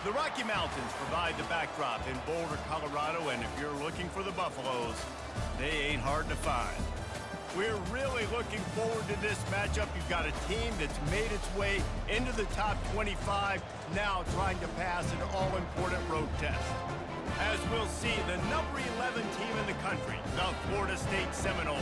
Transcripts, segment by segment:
The Rocky Mountains provide the backdrop in Boulder, Colorado, and if you're looking for the Buffaloes, they ain't hard to find. We're really looking forward to this matchup. You've got a team that's made its way into the top 25, now trying to pass an all-important road test. As we'll see, the number 11 team in the country, the Florida State Seminoles,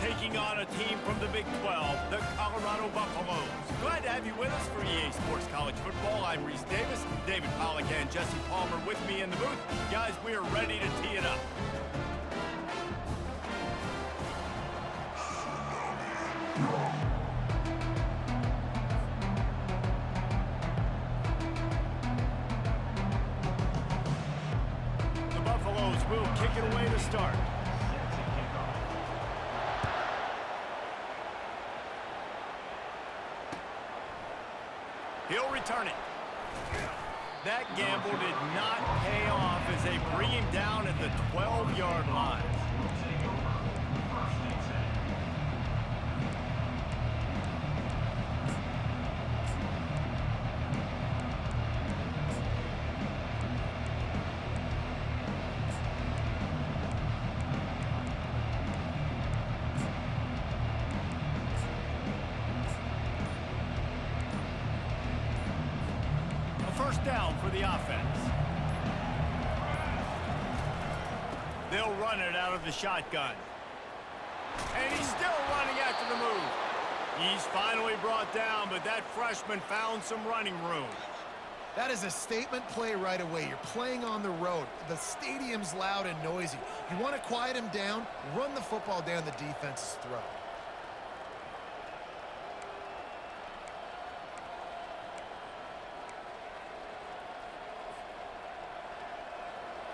taking on a team from the Big 12, the Colorado Buffaloes. Glad to have you with us for EA Sports College Football. I'm Reese Davis, David Pollack and Jesse Palmer with me in the booth. Guys, we are ready to tee it up. The Buffaloes will kick it away to start. He'll return it. That gamble did not pay off as they bring him down at the 12-yard line. First down for the offense. They'll run it out of the shotgun. And he's still running after the move. He's finally brought down, but that freshman found some running room. That is a statement play right away. You're playing on the road. The stadium's loud and noisy. You want to quiet him down, run the football down the defense's throat.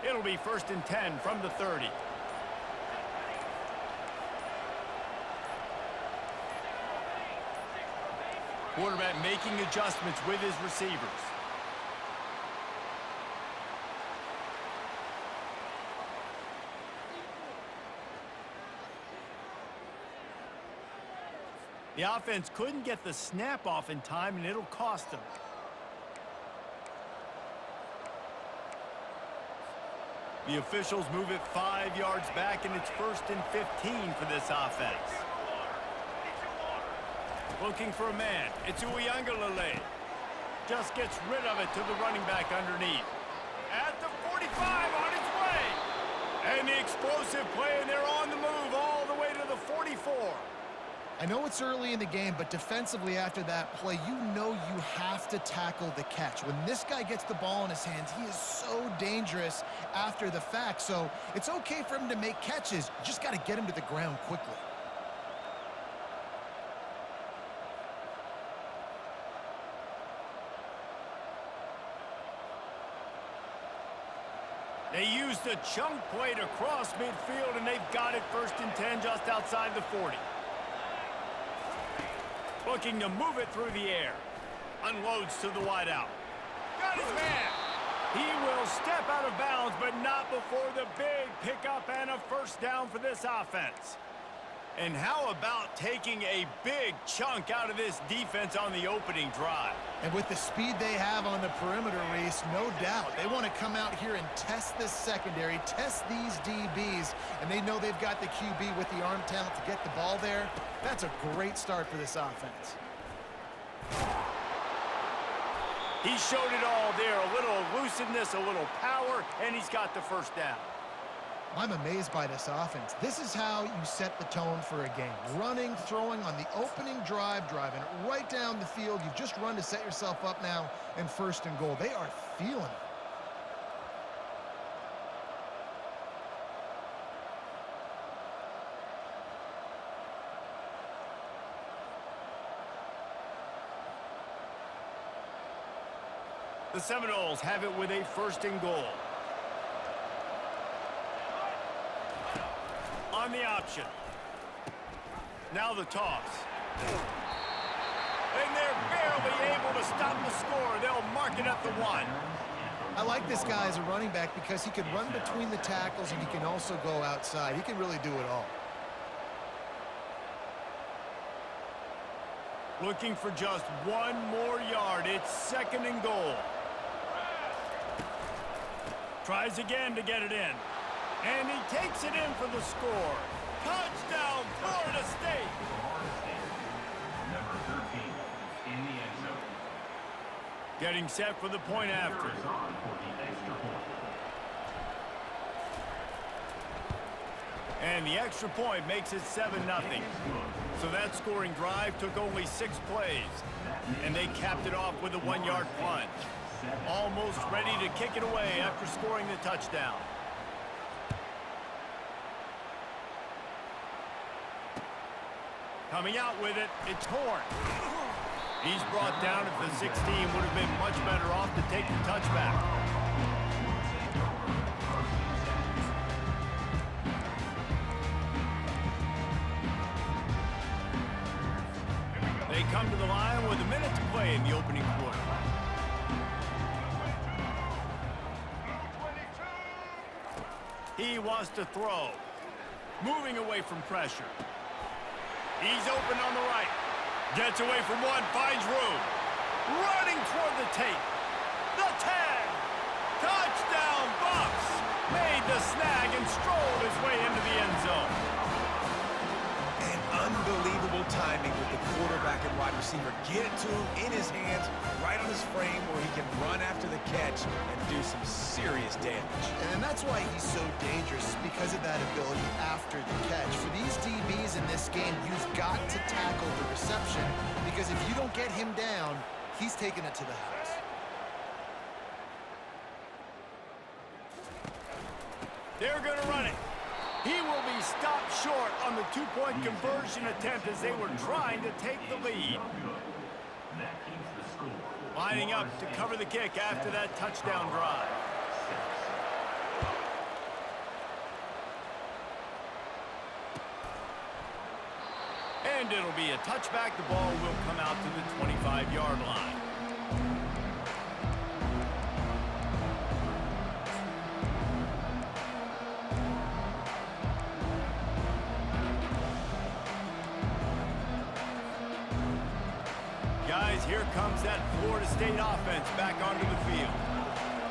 It'll be 1st and 10 from the 30. Quarterback making adjustments with his receivers. The offense couldn't get the snap off in time, and it'll cost them. The officials move it 5 yards back, and it's 1st and 15 for this offense. Looking for a man. It's Uiagalelei. Just gets rid of it to the running back underneath. At the 45, on its way. And the explosive play, and they're on the move all the way to the 44. I know it's early in the game, but defensively after that play, you know you have to tackle the catch. When this guy gets the ball in his hands, he is so dangerous after the fact. So it's okay for him to make catches. You just got to get him to the ground quickly. They used a chunk play to cross midfield, and they've got it 1st and 10 just outside the 40. Looking to move it through the air. Unloads to the wideout. Got his man. He will step out of bounds, but not before the big pickup and a 1st down for this offense. And how about taking a big chunk out of this defense on the opening drive? And with the speed they have on the perimeter, Reese, no doubt. They want to come out here and test this secondary, test these DBs, and they know they've got the QB with the arm talent to get the ball there. That's a great start for this offense. He showed it all there, a little elusiveness, a little power, and he's got the 1st down. I'm amazed by this offense. This is how you set the tone for a game. Running, throwing on the opening drive, driving right down the field. You've just run to set yourself up now in 1st and goal. They are feeling it. The Seminoles have it with a 1st and goal. On the option. Now the toss. And they're barely able to stop the score. They'll mark it at the 1. I like this guy as a running back because he can run between the tackles and he can also go outside. He can really do it all. Looking for just 1 more yard. It's 2nd and goal. Tries again to get it in. And he takes it in for the score. Touchdown, Florida State! Number 13 in the end zone. Getting set for the point after. On for the extra point. And the extra point makes it 7-0. So that scoring drive took only 6 plays. And they capped it off with a 1-yard plunge. Almost ready to kick it away after scoring the touchdown. Coming out with it, it's Horn. He's brought down at the 16, would have been much better off to take the touchback. They come to the line with a minute to play in the opening quarter. He wants to throw. Moving away from pressure. He's open on the right. Gets away from one, finds room. Running toward the tape. The tag. Touchdown, Bucks. Made the snag and strolled his way into the end zone. And unbelievable timing with the quarterback and wide receiver. Get it to him in his hands, right on his frame where he can run after the catch and do some serious damage. And that's why he's so dangerous, because of that ability after the catch. For these DBs in this game, you've got to tackle the reception, because if you don't get him down, he's taking it to the house. They're going to run it. He will be stopped short on the two-point conversion attempt as they were trying to take the lead. That keeps the score. Lining up to cover the kick after that touchdown drive. And it'll be a touchback. The ball will come out to the 25-yard line. Guys, here comes that Florida State offense back onto the field.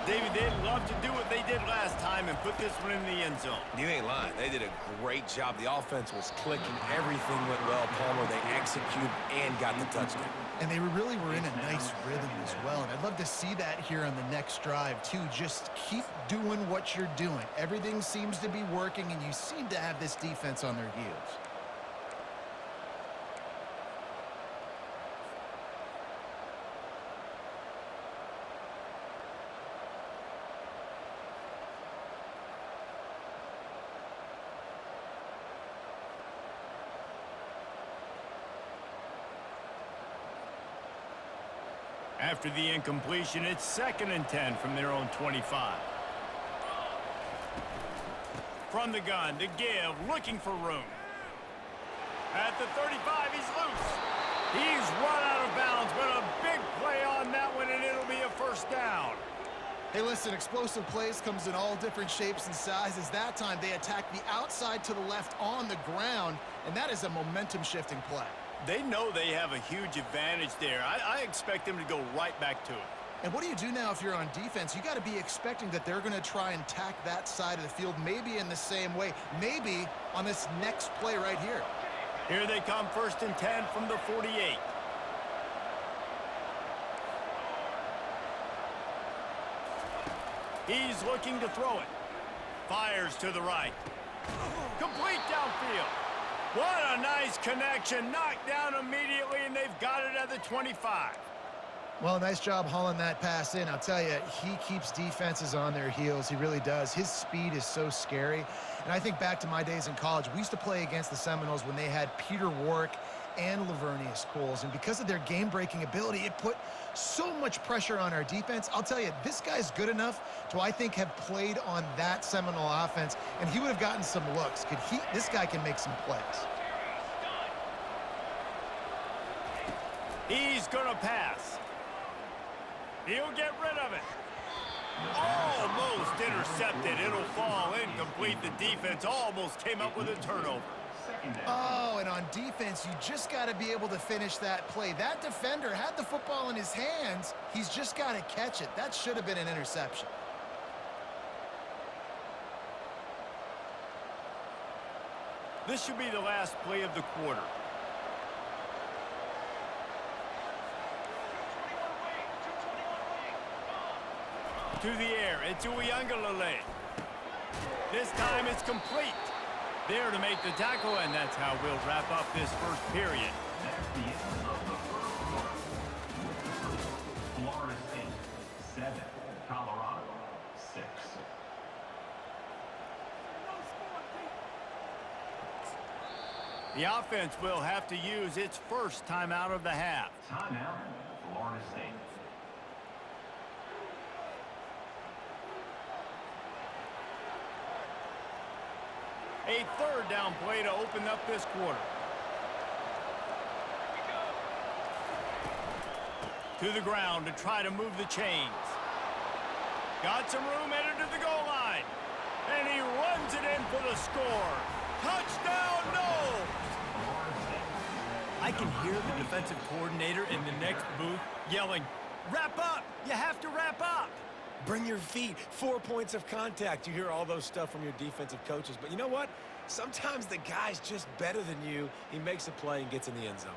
David, they'd love to do what they did last time and put this one in the end zone. You ain't lying. They did a great job. The offense was clicking. Everything went well, Palmer. They executed and got the touchdown. And they really were in a nice rhythm as well. And I'd love to see that here on the next drive, too. Just keep doing what you're doing. Everything seems to be working, and you seem to have this defense on their heels. After the incompletion, it's 2nd and 10 from their own 25. From the gun, to give, looking for room. At the 35, he's loose. He's run out of bounds, but a big play on that one, and it'll be a first down. Hey, listen, explosive plays comes in all different shapes and sizes. That time, they attack the outside to the left on the ground, and that is a momentum-shifting play. They know they have a huge advantage there. I expect them to go right back to it. And what do you do now if you're on defense? You got to be expecting that they're going to try and tack that side of the field, maybe in the same way, maybe on this next play right here. Here they come, 1st and 10 from the 48. He's looking to throw it. Fires to the right. Complete downfield. What a nice connection. Knocked down immediately, and they've got it at the 25. Well, nice job hauling that pass in. I'll tell you, he keeps defenses on their heels. He really does. His speed is so scary. And I think back to my days in college. We used to play against the Seminoles when they had Peter Warwick and Lavernius Coles. And because of their game-breaking ability, it put so much pressure on our defense. I'll tell you, this guy's good enough to, I think, have played on that Seminole offense, and he would have gotten some looks. This guy can make some plays. He's gonna pass. He'll get rid of it. Almost intercepted. It'll fall incomplete. The defense almost came up with a turnover. Oh, and on defense, you just got to be able to finish that play. That defender had the football in his hands. He's just got to catch it. That should have been an interception. This should be the last play of the quarter. To the air, it's Uyangalele. This time it's complete. There to make the tackle, and that's how we'll wrap up this first period. That's the end of the first quarter. Florida State 7, Colorado 6. The offense will have to use its first timeout of the half. Timeout, Florida State. A third down play to open up this quarter. To the ground to try to move the chains. Got some room, headed to the goal line. And he runs it in for the score. Touchdown, no! I can hear the defensive coordinator in the next booth yelling, "Wrap up! You have to wrap up!" Bring your feet. 4 points of contact. You hear all those stuff from your defensive coaches. But you know what? Sometimes the guy's just better than you. He makes a play and gets in the end zone.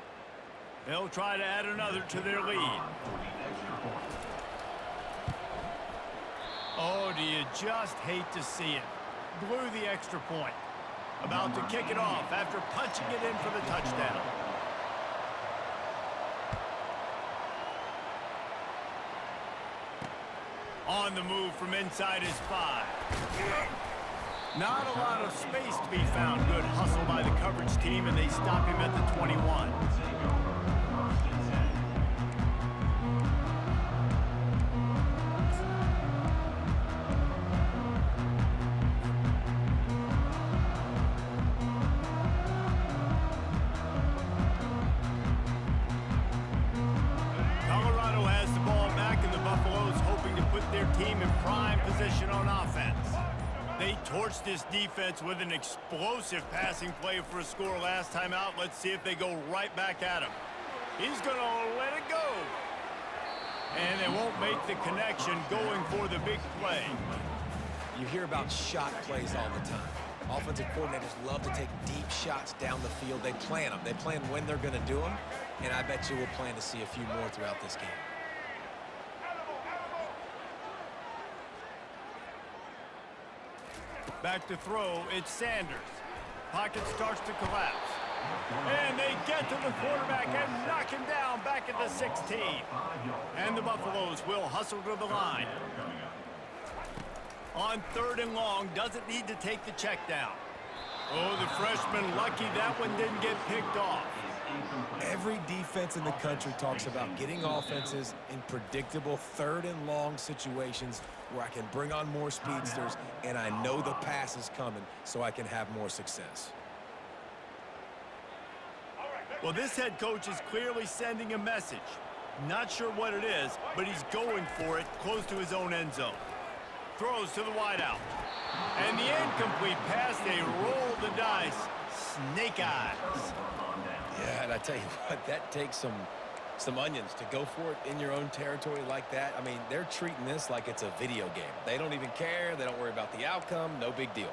They'll try to add another to their lead. Oh, do you just hate to see it? Blew the extra point. About to kick it off after punching it in for the touchdown. On the move from inside his 5. Not a lot of space to be found. Good hustle by the coverage team, and they stop him at the 21. Colorado has the ball back, and the Buffaloes hoping to put their team in prime position on offense. They torched this defense with an explosive passing play for a score last time out. Let's see if they go right back at him. He's going to let it go. And they won't make the connection going for the big play. You hear about shot plays all the time. Offensive coordinators love to take deep shots down the field. They plan them. They plan when they're going to do them. And I bet you we'll plan to see a few more throughout this game. Back to throw, it's Sanders. Pocket starts to collapse. And they get to the quarterback and knock him down back at the 16. And the Buffaloes will hustle to the line. On 3rd and long, doesn't need to take the check down. Oh, the freshman lucky that one didn't get picked off. Every defense in the country talks about getting offenses in predictable 3rd and long situations where I can bring on more speedsters and I know the pass is coming so I can have more success. Well, this head coach is clearly sending a message. Not sure what it is, but he's going for it close to his own end zone. Throws to the wideout. And the incomplete pass, they roll the dice. Snake eyes. Yeah, and I tell you what, that takes some onions to go for it in your own territory like that. I mean, they're treating this like it's a video game. They don't even care. They don't worry about the outcome. No big deal.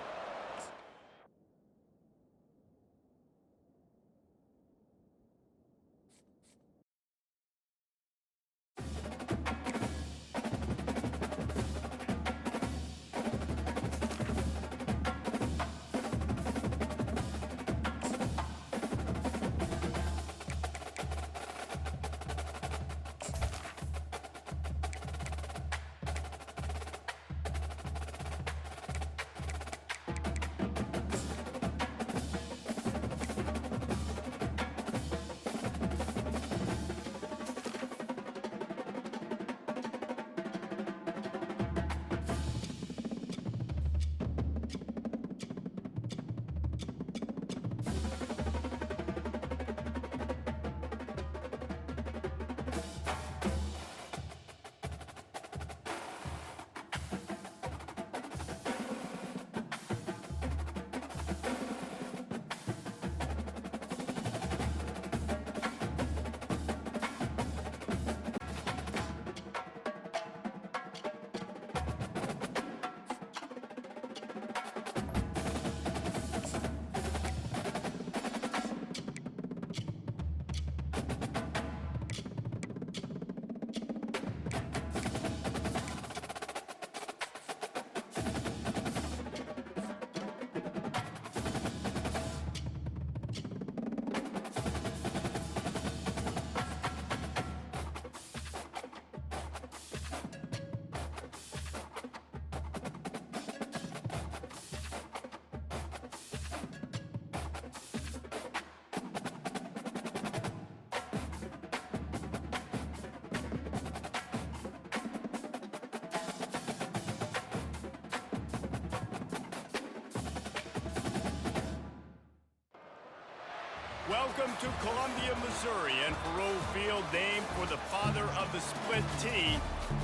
Welcome to Columbia, Missouri, and Faroe Field, named for the father of the split T,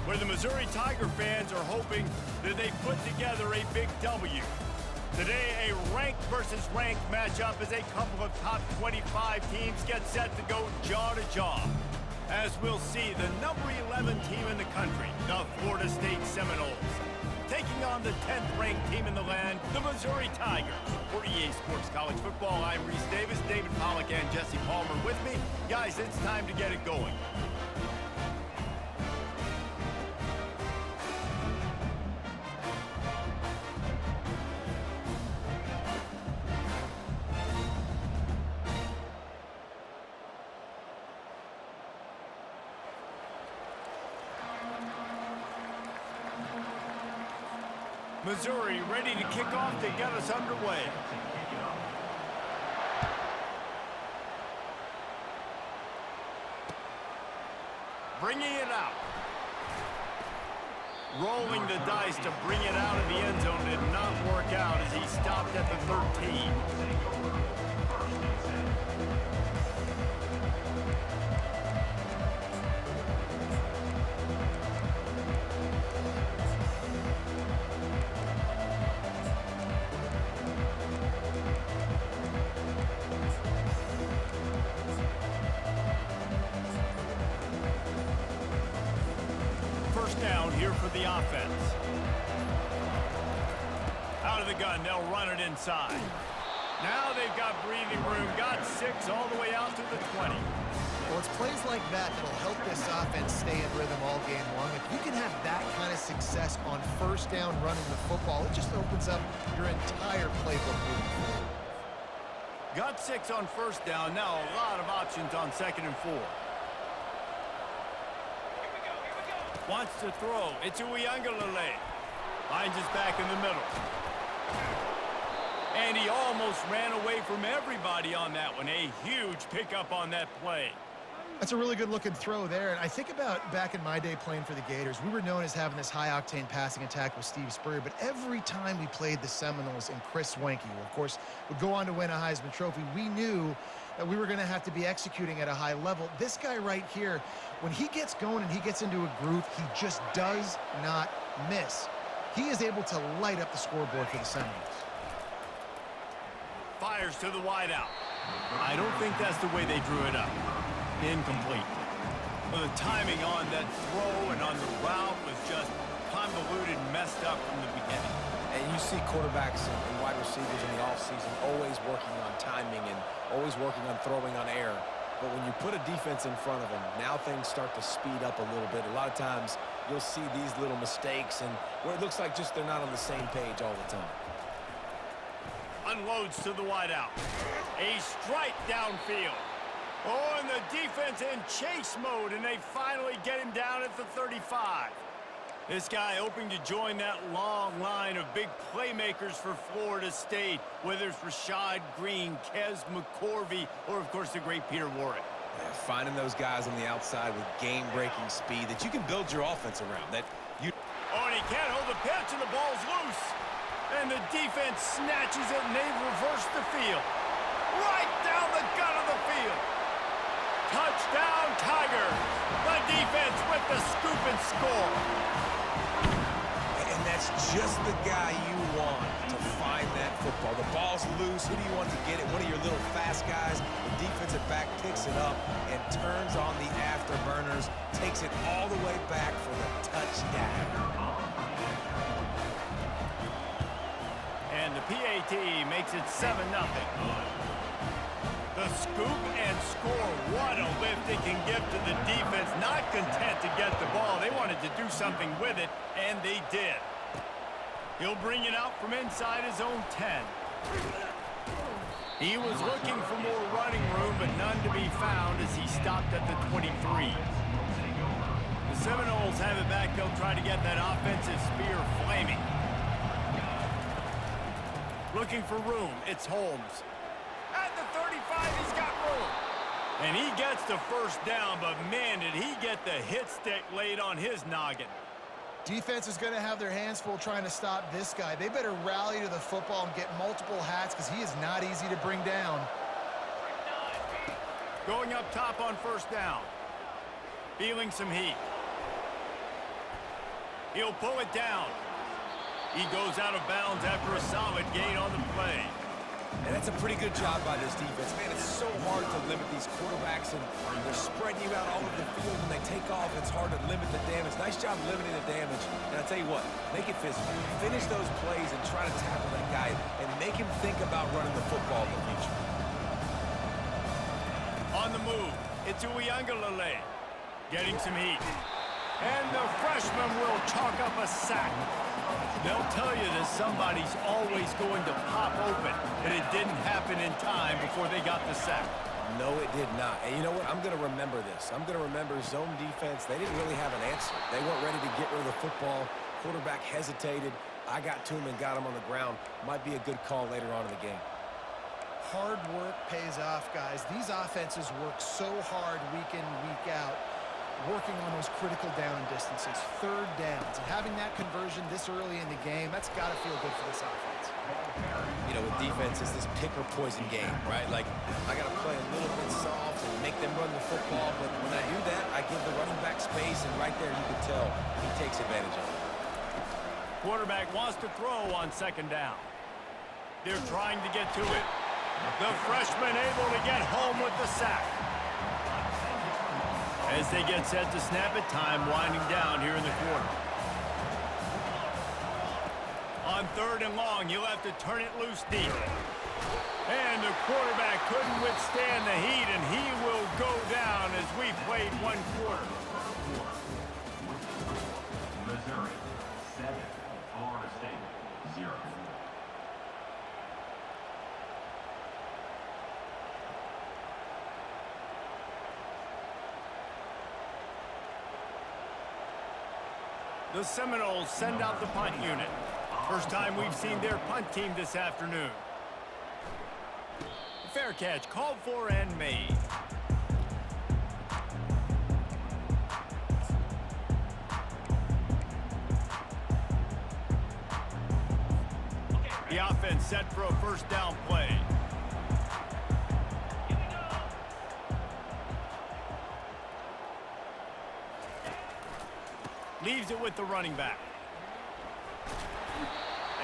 where the Missouri Tiger fans are hoping that they put together a big W. Today, a ranked versus ranked matchup as a couple of top 25 teams get set to go jaw to jaw. As we'll see, the number 11 team in the country, the Florida State Seminoles, taking on the 10th ranked team in the land, the Missouri Tigers. For EA Sports College Football, I'm Reese Davis, David Pollack, and Jesse Palmer with me. Guys, it's time to get it going. Missouri ready to kick off to get us underway. Bringing it out. Rolling the dice to bring it out of the end zone did not work out as he stopped at the 13. Down here for the offense. Out of the gun, they'll run it inside. Now they've got breathing room, got 6 all the way out to the 20. Well, it's plays like that that'll help this offense stay in rhythm all game long. If you can have that kind of success on first down running the football, it just opens up your entire playbook moving forward. Got 6 on first down, now a lot of options on 2nd and 4. Wants to throw. It's Uiagalelei. Finds his back in the middle. And he almost ran away from everybody on that one. A huge pickup on that play. That's a really good-looking throw there. And I think about back in my day playing for the Gators, we were known as having this high-octane passing attack with Steve Spurrier, but every time we played the Seminoles and Chris Wenke, who, of course, would go on to win a Heisman Trophy, we knew that we were going to have to be executing at a high level. This guy right here, when he gets going and he gets into a groove, he just does not miss. He is able to light up the scoreboard for the Seminoles. Fires to the wideout. I don't think that's the way they drew it up. Incomplete. Well, the timing on that throw and on the route was just convoluted, messed up from the beginning. And you see quarterbacks and wide receivers in the offseason always working on timing and always working on throwing on air. But when you put a defense in front of them, now things start to speed up a little bit. A lot of times you'll see these little mistakes and where it looks like just they're not on the same page all the time. Unloads to the wideout. A strike downfield. Oh, and the defense in chase mode, and they finally get him down at the 35. This guy hoping to join that long line of big playmakers for Florida State, whether it's Rashad Green, Kez McCorvey, or, of course, the great Peter Warrick. Yeah, finding those guys on the outside with game-breaking speed that you can build your offense around. Oh, and he can't hold the pitch, and the ball's loose. And the defense snatches it, and they've reversed the field. Right down the gut of the field. Touchdown, Tigers. The defense with the scoop and score. And that's just the guy you want to find that football. The ball's loose. Who do you want to get it? One of your little fast guys. The defensive back picks it up and turns on the afterburners. Takes it all the way back for the touchdown. And the PAT makes it 7-0. The scoop and score. What a lift it can give to the defense. Not content to get the ball. They wanted to do something with it, and they did. He'll bring it out from inside his own 10. He was looking for more running room, but none to be found as he stopped at the 23. The Seminoles have it back. They'll try to get that offensive spear flaming. Looking for room. It's Holmes. At the 35, he's got room. And he gets the first down, but man, did he get the hit stick laid on his noggin. Defense is going to have their hands full trying to stop this guy. They better rally to the football and get multiple hats because he is not easy to bring down. Going up top on first down. Feeling some heat. He'll pull it down. He goes out of bounds after a solid gain on the play. And that's a pretty good job by this defense. Man, it's so hard to limit these quarterbacks, and they're spreading you out all over the field. When they take off, it's hard to limit the damage. Nice job limiting the damage. And I tell you what, make it physical. Finish those plays and try to tackle that guy and make him think about running the football in the future. On the move, it's Uiagalelei getting some heat. And the freshman will chalk up a sack. They'll tell you that somebody's always going to pop open, but it didn't happen in time before they got the sack. No, it did not. And you know what? I'm going to remember this. I'm going to remember zone defense. They didn't really have an answer. They weren't ready to get rid of the football. Quarterback hesitated. I got to him and got him on the ground. Might be a good call later on in the game. Hard work pays off, guys. These offenses work so hard week in, week out, working on those critical down distances, third downs, and having that conversion this early in the game, that's got to feel good for this offense. You know, with defense, it's this pick or poison game, right? Like, I got to play a little bit soft and make them run the football, but when I do that, I give the running back space, and right there you can tell he takes advantage of it. Quarterback wants to throw on second down. They're trying to get to it. The freshman able to get home with the sack. As they get set to snap it, time winding down here in the quarter. On third and long, you'll have to turn it loose deep. And the quarterback couldn't withstand the heat, and he will go down as we've played one quarter. Missouri 7, Florida State 0. The Seminoles send out the punt unit. First time we've seen their punt team this afternoon. Fair catch called for and made. The offense set for a first down play. Leaves it with the running back.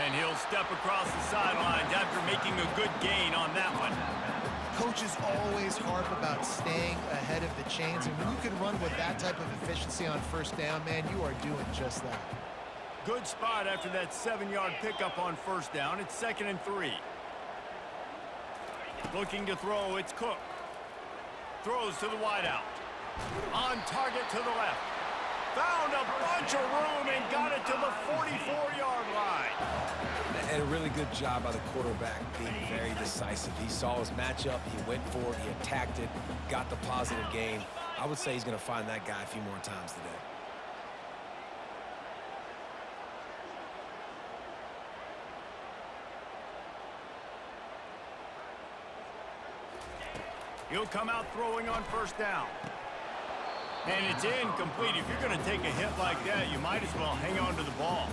And he'll step across the sidelines after making a good gain on that one. Coaches always harp about staying ahead of the chains, and when you can run with that type of efficiency on first down, man, you are doing just that. Good spot after that 7-yard pickup on first down. It's 2nd and 3. Looking to throw, it's Cook. Throws to the wideout. On target to the left. Found a bunch of room and got it to the 44-yard line. And a really good job by the quarterback being very decisive. He saw his matchup, he went for it, he attacked it, got the positive gain. I would say he's going to find that guy a few more times today. He'll come out throwing on first down. And it's incomplete. If you're going to take a hit like that, you might as well hang on to the ball.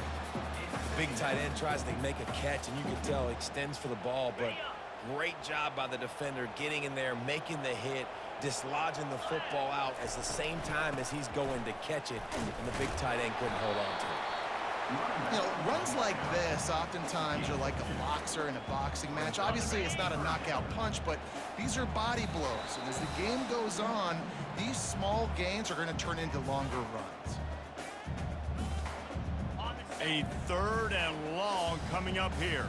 Big tight end tries to make a catch, and you can tell he extends for the ball, but great job by the defender getting in there, making the hit, dislodging the football out at the same time as he's going to catch it, and the big tight end couldn't hold on to it. You know, runs like this oftentimes are like a boxer in a boxing match. Obviously, it's not a knockout punch, but these are body blows. And as the game goes on, these small gains are going to turn into longer runs. A 3rd and long coming up here.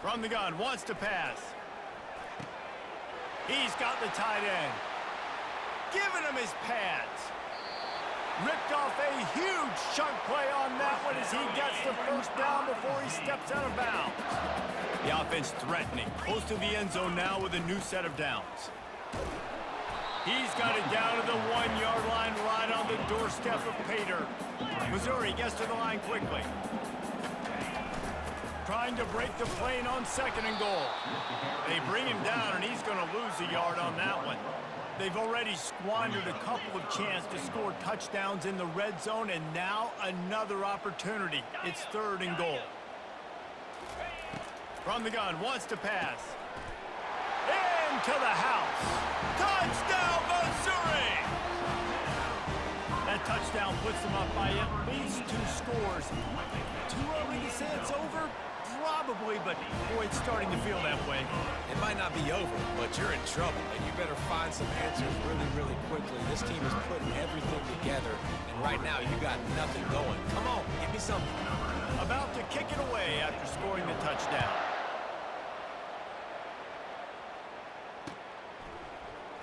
From the gun, wants to pass. He's got the tight end. Giving him his pads. Ripped off a huge chunk play on that one as he gets the first down before he steps out of bounds. The offense threatening, close to the end zone now with a new set of downs. He's got it down to the 1-yard line right on the doorstep of Pater. Missouri gets to the line quickly. Trying to break the plane on 2nd and goal. They bring him down and he's going to lose a yard on that one. They've already squandered a couple of chances to score touchdowns in the red zone, and now another opportunity. It's 3rd and goal. From the gun, wants to pass. Into the house. Touchdown, Missouri! That touchdown puts them up by at least 2 scores. Too early to say it's over? Probably, but boy, it's starting to feel that way. It might not be over, but you're in trouble, and you better find some answers really, really quickly. This team is putting everything together, and right now you got nothing going. Come on, give me something. About to kick it away after scoring the touchdown.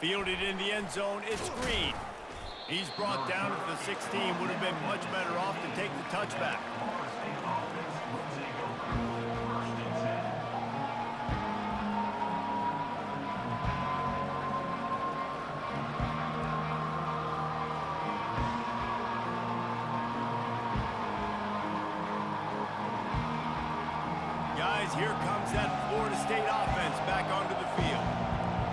Fielded in the end zone, it's Green. He's brought down at the 16, would have been much better off to take the touchback. Guys, here comes that Florida State offense back onto the field.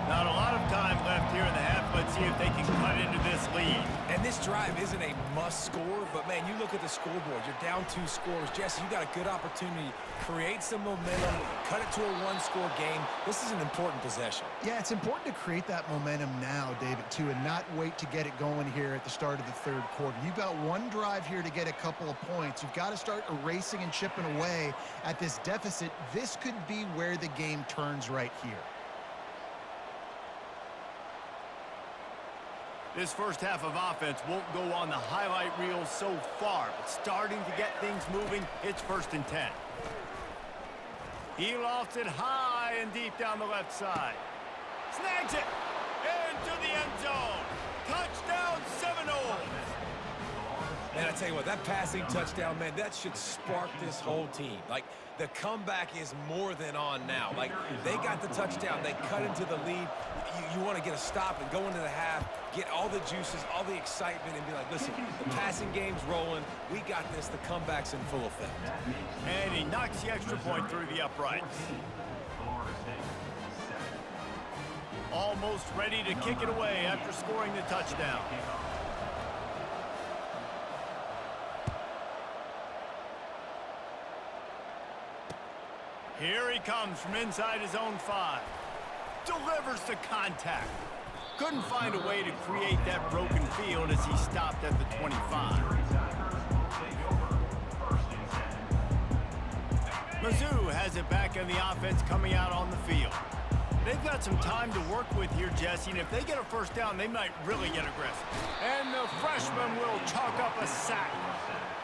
Not a lot of time left here in the half. Let's see if they can cut into this lead. And this drive isn't a must score, but man, you look at the scoreboard, you're down 2 scores. Jesse, you got a good opportunity. Create some momentum, cut it to a 1-score game. This is an important possession. Yeah, it's important to create that momentum now, David, too, and not wait to get it going here at the start of the 3rd quarter. You've got one drive here to get a couple of points. You've got to start erasing and chipping away at this deficit. This could be where the game turns right here. This first half of offense won't go on the highlight reel so far, but starting to get things moving, it's 1st and 10. He lofts it high and deep down the left side. Snags it into the end zone. Touchdown, Seminoles. Man, I tell you what, that passing touchdown, man, that should spark this whole team. Like, the comeback is more than on now. Like, they got the touchdown. They cut into the lead. You want to get a stop and go into the half, get all the juices, all the excitement, and be like, listen, the passing game's rolling. We got this. The comeback's in full effect. And he knocks the extra point through the uprights. Almost ready to kick it away after scoring the touchdown. Here he comes from inside his own 5. Delivers the contact. Couldn't find a way to create that broken field as he stopped at the 25. Mizzou has it back in the offense coming out on the field. They've got some time to work with here, Jesse, and if they get a first down, they might really get aggressive. And the freshman will chalk up a sack.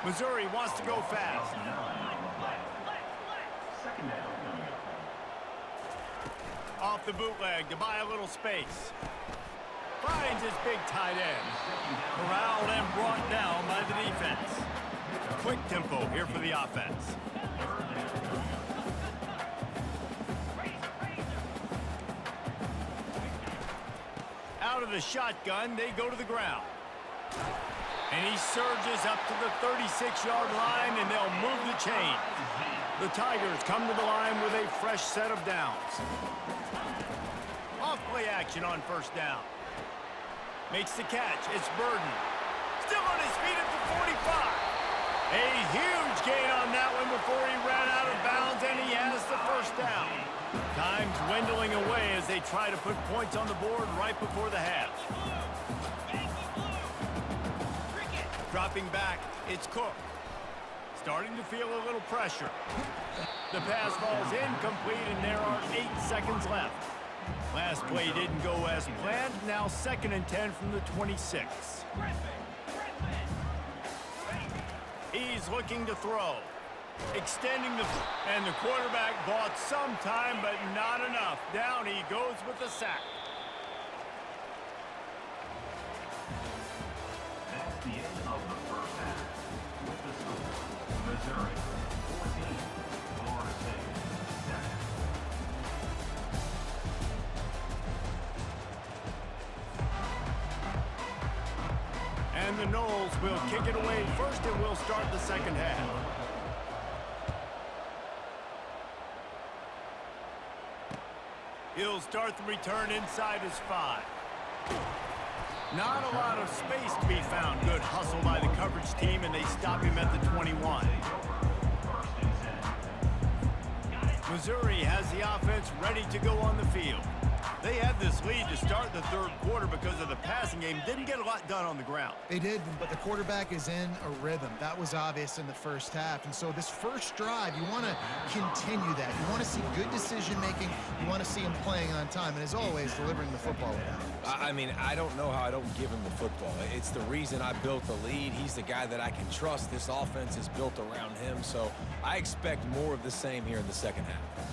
Missouri wants to go fast. Off the bootleg to buy a little space. Finds his big tight end. Corralled and brought down by the defense. Quick tempo here for the offense. Out of the shotgun, they go to the ground. And he surges up to the 36-yard line, and they'll move the chain. The Tigers come to the line with a fresh set of downs. Off-play action on 1st down. Makes the catch. It's Burden. Still on his feet at the 45. A huge gain on that one before he ran out of bounds, and he has the 1st down. Time dwindling away as they try to put points on the board right before the half. Dropping back, it's Cook. Starting to feel a little pressure. The pass falls incomplete, and there are 8 seconds left. Last play didn't go as planned. Now 2nd and 10 from the 26. He's looking to throw. Extending and the quarterback bought some time, but not enough. Down he goes with the sack. That's the end of the first half. With the score, Missouri 14, Florida State 7. And the Noles will kick it away first, and we'll start the 2nd half. He'll start the return inside his 5. Not a lot of space to be found. Good hustle by the coverage team, and they stop him at the 21. Missouri has the offense ready to go on the field. They had this lead to start the third quarter because of the passing game. Didn't get a lot done on the ground. They did, but the quarterback is in a rhythm. That was obvious in the first half. And so this first drive, you want to continue that. You want to see good decision-making. You want to see him playing on time. And as always, delivering the football without. I mean, I don't know how I don't give him the football. It's the reason I built the lead. He's the guy that I can trust. This offense is built around him. So I expect more of the same here in the second half.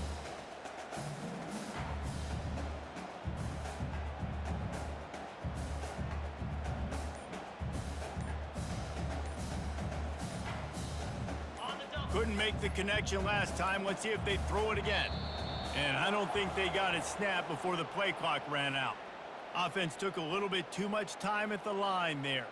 Couldn't make the connection last time. Let's see if they throw it again. And I don't think they got it snapped before the play clock ran out. Offense took a little bit too much time at the line there.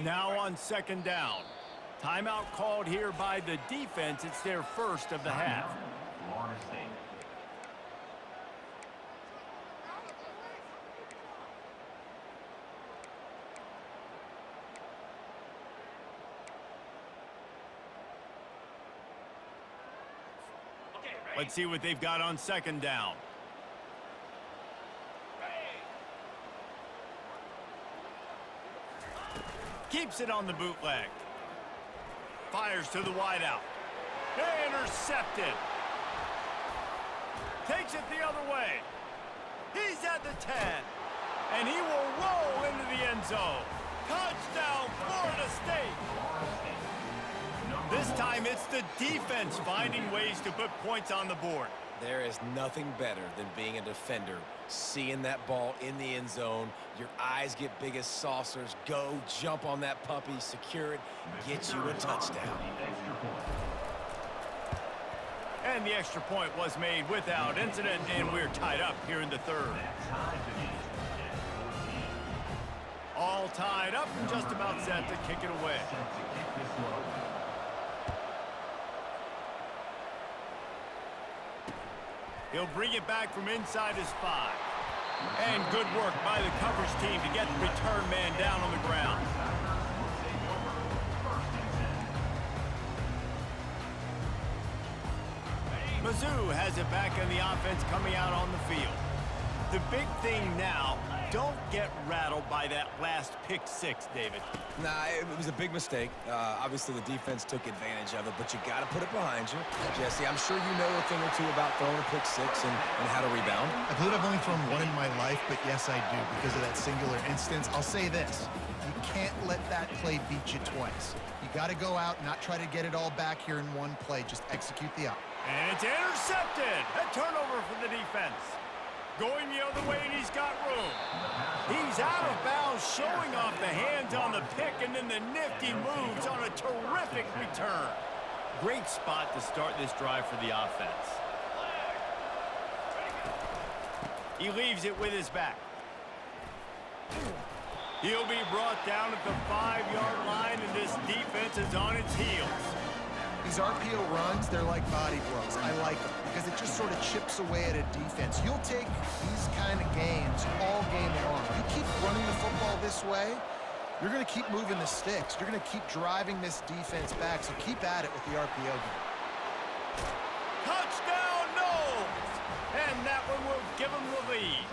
Now on second down. Timeout called here by the defense. It's their first of the half. Florida State. Let's see what they've got on second down. Keeps it on the bootleg. Fires to the wideout. Intercepted. Takes it the other way. He's at the 10. And he will roll into the end zone. Touchdown, Florida State. This time it's the defense finding ways to put points on the board. There is nothing better than being a defender, seeing that ball in the end zone. Your eyes get big as saucers. Go, jump on that puppy, secure it, get you a touchdown. And the extra point was made without incident, and we're tied up here in the third. All tied up, just about set to kick it away. He'll bring it back from inside his 5. And good work by the coverage team to get the return man down on the ground. Mizzou has it back in the offense coming out on the field. The big thing now, don't get rattled by that last pick 6, David. Nah, it was a big mistake. Obviously, the defense took advantage of it, but you got to put it behind you. Jesse, I'm sure you know a thing or two about throwing a pick 6 and how to rebound. I believe I've only thrown one in my life, but yes, I do, because of that singular instance. I'll say this. You can't let that play beat you twice. You got to go out and not try to get it all back here in one play. Just execute the op. And it's intercepted. A turnover for the defense. Going the other way, and he's got room. He's out of bounds, showing off the hands on the pick, and then the nifty moves on a terrific return. Great spot to start this drive for the offense. He leaves it with his back. He'll be brought down at the 5-yard line, and this defense is on its heels. These RPO runs, they're like body blows. I like them because it just sort of chips away at a defense. You'll take these kind of games all game long. You keep running the football this way, you're going to keep moving the sticks. You're going to keep driving this defense back, so keep at it with the RPO game. Touchdown, Knowles! And that one will give them the lead.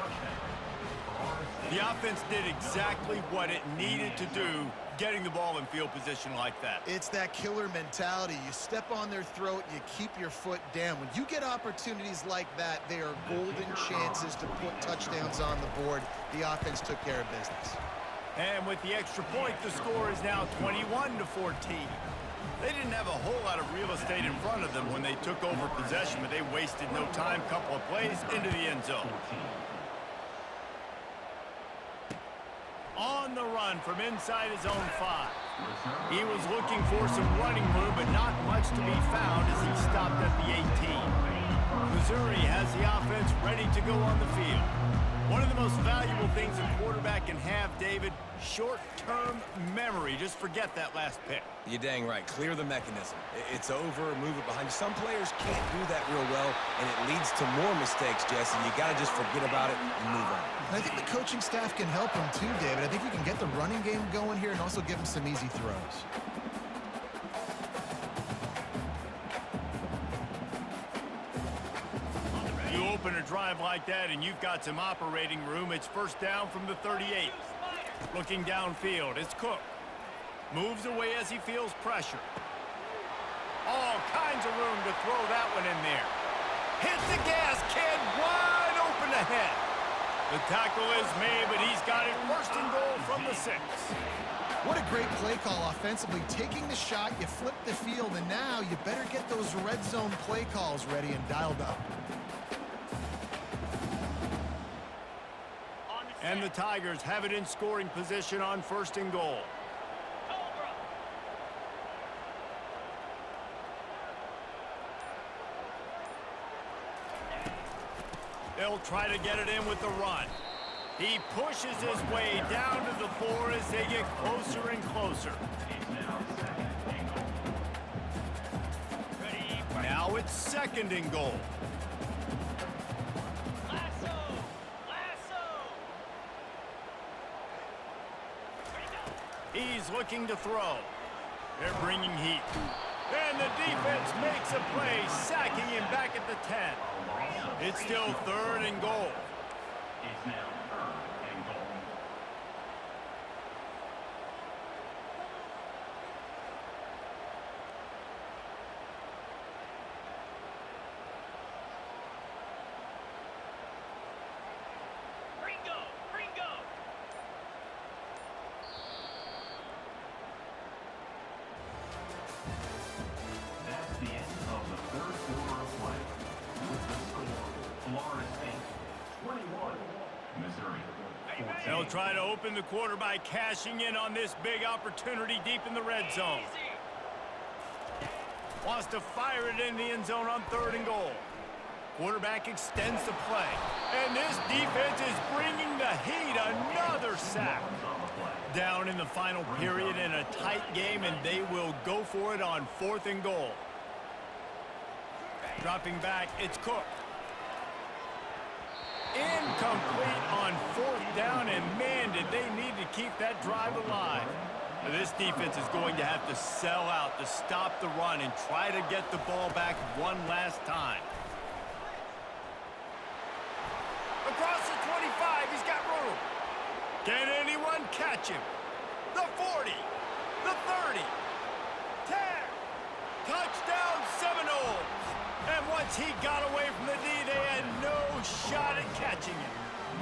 The offense did exactly what it needed to do, getting the ball in field position like that. It's that killer mentality. You step on their throat, you keep your foot down. When you get opportunities like that, they are golden chances to put touchdowns on the board. The offense took care of business. And with the extra point, the score is now 21-14. They didn't have a whole lot of real estate in front of them when they took over possession, but they wasted no time. Couple of plays into the end zone. On the run from inside his own 5. He was looking for some running room, but not much to be found as he stopped at the 18. Missouri has the offense ready to go on the field. One of the most valuable things a quarterback can have, David, short-term memory. Just forget that last pick. You're dang right. Clear the mechanism. It's over, move it behind you. Some players can't do that real well, and it leads to more mistakes, Jesse. You got to just forget about it and move on. And I think the coaching staff can help him too, David. I think you can get the running game going here and also give him some easy throws. You open a drive like that and you've got some operating room. It's first down from the 38. Looking downfield, it's Cook. Moves away as he feels pressure. All kinds of room to throw that one in there. Hit the gas, kid, wide open ahead. The tackle is made, but he's got it first and goal from the 6. What a great play call offensively. Taking the shot, you flip the field, and now you better get those red zone play calls ready and dialed up. And the Tigers have it in scoring position on first and goal. They'll try to get it in with the run. He pushes his way down to the 4 as they get closer and closer. Now it's second and goal. He's looking to throw. They're bringing heat. And the defense makes a play, sacking him back at the 10. It's still third and goal. It's now third and goal. That's the end of the third quarter of play. With the score, Florida State 21, Missouri 14. They'll try to open the quarter by cashing in on this big opportunity deep in the red zone. Wants to fire it in the end zone on third and goal. Quarterback extends the play. And this defense is bringing the heat. Another sack. Down in the final period in a tight game, and they will go for it on fourth and goal. Dropping back, it's Cook. Incomplete on fourth down, and man, did they need to keep that drive alive. This defense is going to have to sell out to stop the run and try to get the ball back one last time. Across the 25, he's got room. Can anyone catch him? The 40, the 30, 10, touchdown Seminoles. And once he got away from the D, they had no shot at catching him.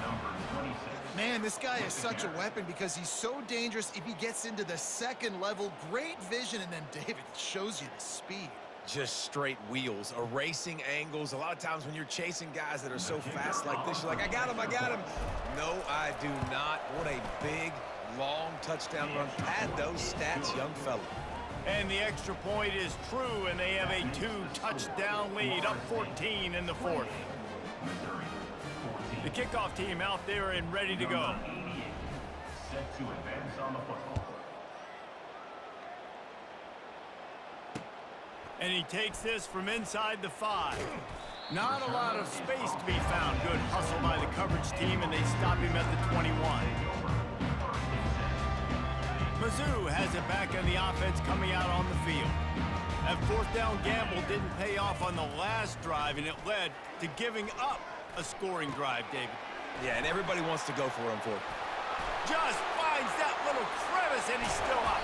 Number 26. Man, this guy is such a weapon because he's so dangerous if he gets into the second level. Great vision, and then David shows you the speed. Just straight wheels, erasing angles. A lot of times when you're chasing guys that are so fast like this, you're like, I got him, I got him. No, I do not. What a big, long touchdown run. Pad those stats, young fella. And the extra point is true, and they have a 2-touchdown lead, up 14 in the fourth. Missouri 14. The kickoff team out there and ready to go. 88, set to advance on the football. And he takes this from inside the 5. Not a lot of space to be found. Good hustle by the coverage team, and they stop him at the 21. Mizzou has it back on the offense coming out on the field. That fourth down gamble didn't pay off on the last drive, and it led to giving up a scoring drive, David. Yeah, and everybody wants to go for him for it. Just finds that little crevice, and he's still up.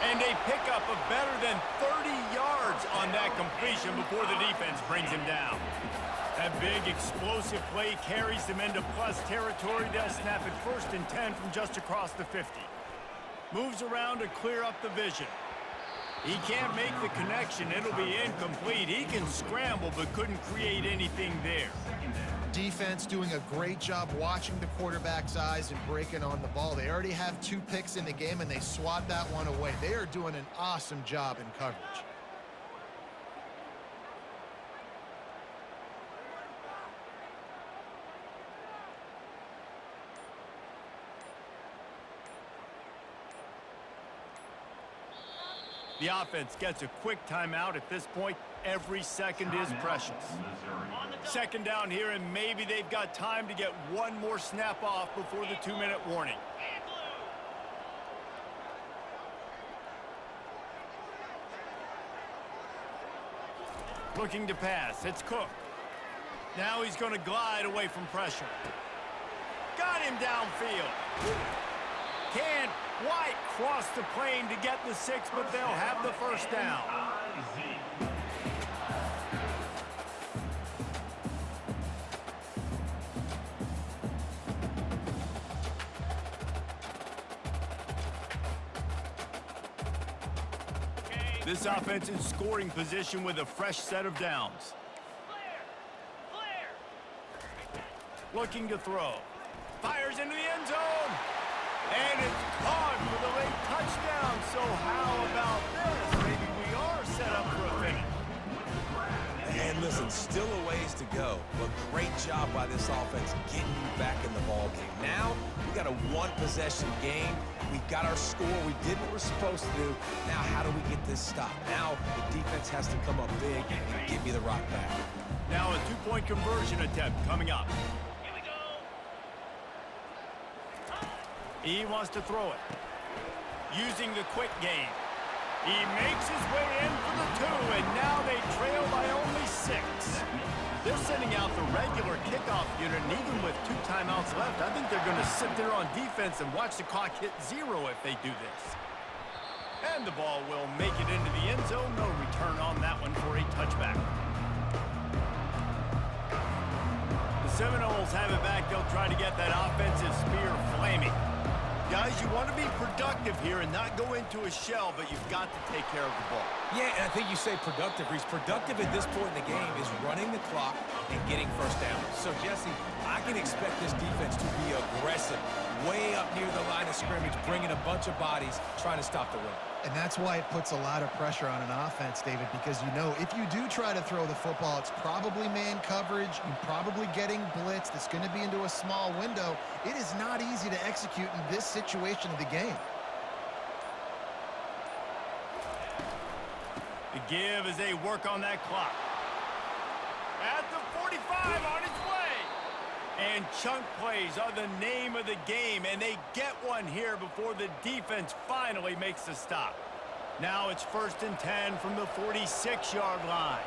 And they pick up a better than 30 yards on that completion before the defense brings him down. That big explosive play carries them into plus territory. They'll snap it first and 10 from just across the 50. Moves around to clear up the vision. He can't make the connection. It'll be incomplete. He can scramble but couldn't create anything there. Defense doing a great job watching the quarterback's eyes and breaking on the ball. They already have 2 picks in the game, and they swat that one away. They are doing an awesome job in coverage. The offense gets a quick timeout. At this point, every second is precious. Missouri. Second down here, and maybe they've got time to get one more snap off before the 2-minute warning. Looking to pass. It's Cook. Now he's going to glide away from pressure. Got him downfield. Can't quite cross the plane to get the 6, but they'll have the first down. This offense in scoring position with a fresh set of downs. Looking to throw. Fires into the end zone. And it's caught for the late touchdown. So how about this? Maybe we are set up for a finish. And listen, still a ways to go, but great job by this offense getting you back in the ball game. Now, we got a one-possession game. We got our score. We did what we're supposed to do. Now, how do we get this stopped? Now, the defense has to come up big and give me the rock back. Now a 2-point conversion attempt coming up. He wants to throw it. Using the quick game. He makes his way in for the 2, and now they trail by only 6. They're sending out the regular kickoff unit, and even with 2 timeouts left, I think they're going to sit there on defense and watch the clock hit 0 if they do this. And the ball will make it into the end zone. No return on that one for a touchback. The Seminoles have it back. They'll try to get that offensive spear flaming. Guys, you want to be productive here and not go into a shell, but you've got to take care of the ball. Yeah, and I think you say productive, Reese. Productive at this point in the game is running the clock and getting first down. So, Jesse, I can expect this defense to be aggressive, way up near the line of scrimmage, bringing a bunch of bodies, trying to stop the run. And that's why it puts a lot of pressure on an offense, David, because you know if you do try to throw the football, it's probably man coverage, you're probably getting blitzed, it's going to be into a small window. It is not easy to execute in this situation of the game. The give as they work on that clock. At the 45 on its way. And chunk plays are the name of the game, and they get one here before the defense finally makes the stop. Now it's 1st and 10 from the 46-yard line.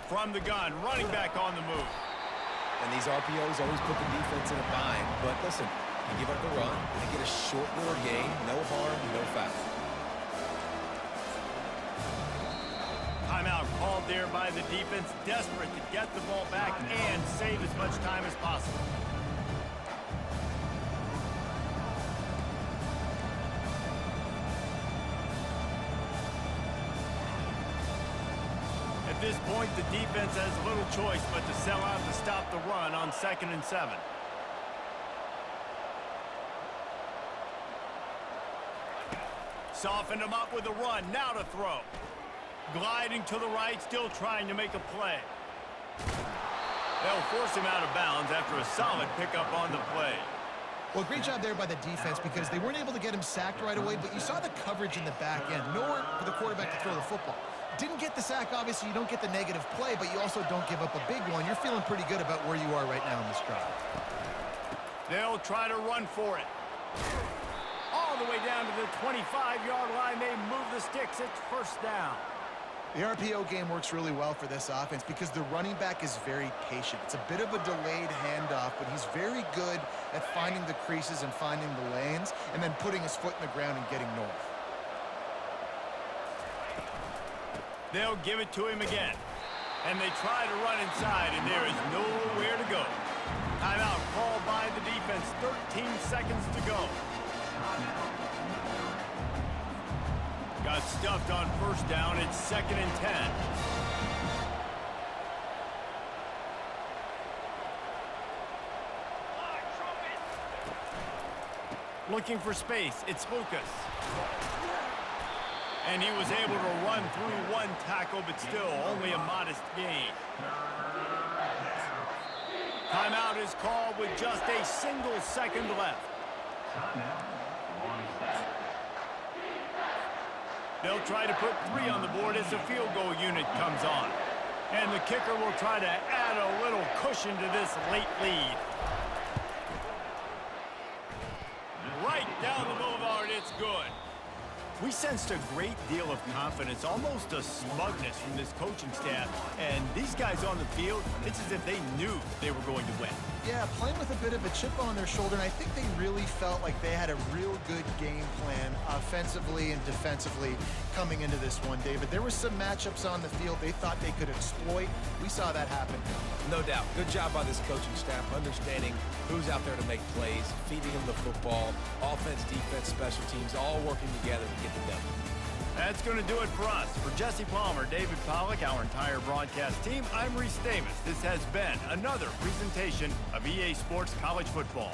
From the gun, running back on the move. And these RPOs always put the defense in a bind. But listen, you give up the run, they get a short little gain, no harm, no foul. Timeout called there by the defense, desperate to get the ball back and save as much time as possible. At this point, the defense has little choice but to sell out to stop the run on 2nd and 7. Softened him up with a run, now to throw. Gliding to the right, still trying to make a play. They'll force him out of bounds after a solid pickup on the play. Well, great job there by the defense because they weren't able to get him sacked right away, but you saw the coverage in the back end. Nowhere for the quarterback to throw the football. Didn't get the sack, obviously. You don't get the negative play, but you also don't give up a big one. You're feeling pretty good about where you are right now in this drive. They'll try to run for it. All the way down to the 25-yard line. They move the sticks. It's 1st down. The RPO game works really well for this offense because the running back is very patient. It's a bit of a delayed handoff, but he's very good at finding the creases and finding the lanes and then putting his foot in the ground and getting north. They'll give it to him again. And they try to run inside, and there is nowhere to go. Timeout called by the defense. 13 seconds to go. Got stuffed on 1st down. It's 2nd and 10. Looking for space, it's Lucas. And he was able to run through one tackle, but still only a modest gain. Timeout is called with just a single second left. They'll try to put 3 on the board as the field goal unit comes on. And the kicker will try to add a little cushion to this late lead. Right down the boulevard, it's good. We sensed a great deal of confidence, almost a smugness from this coaching staff. And these guys on the field, it's as if they knew they were going to win. Yeah, playing with a bit of a chip on their shoulder, and I think they really felt like they had a real good game plan offensively and defensively coming into this one, David. There were some matchups on the field they thought they could exploit. We saw that happen. No doubt. Good job by this coaching staff, understanding who's out there to make plays, feeding them the football, offense, defense, special teams, all working together to get the W. That's going to do it for us. For Jesse Palmer, David Pollack, our entire broadcast team, I'm Reese Davis. This has been another presentation of EA Sports College Football.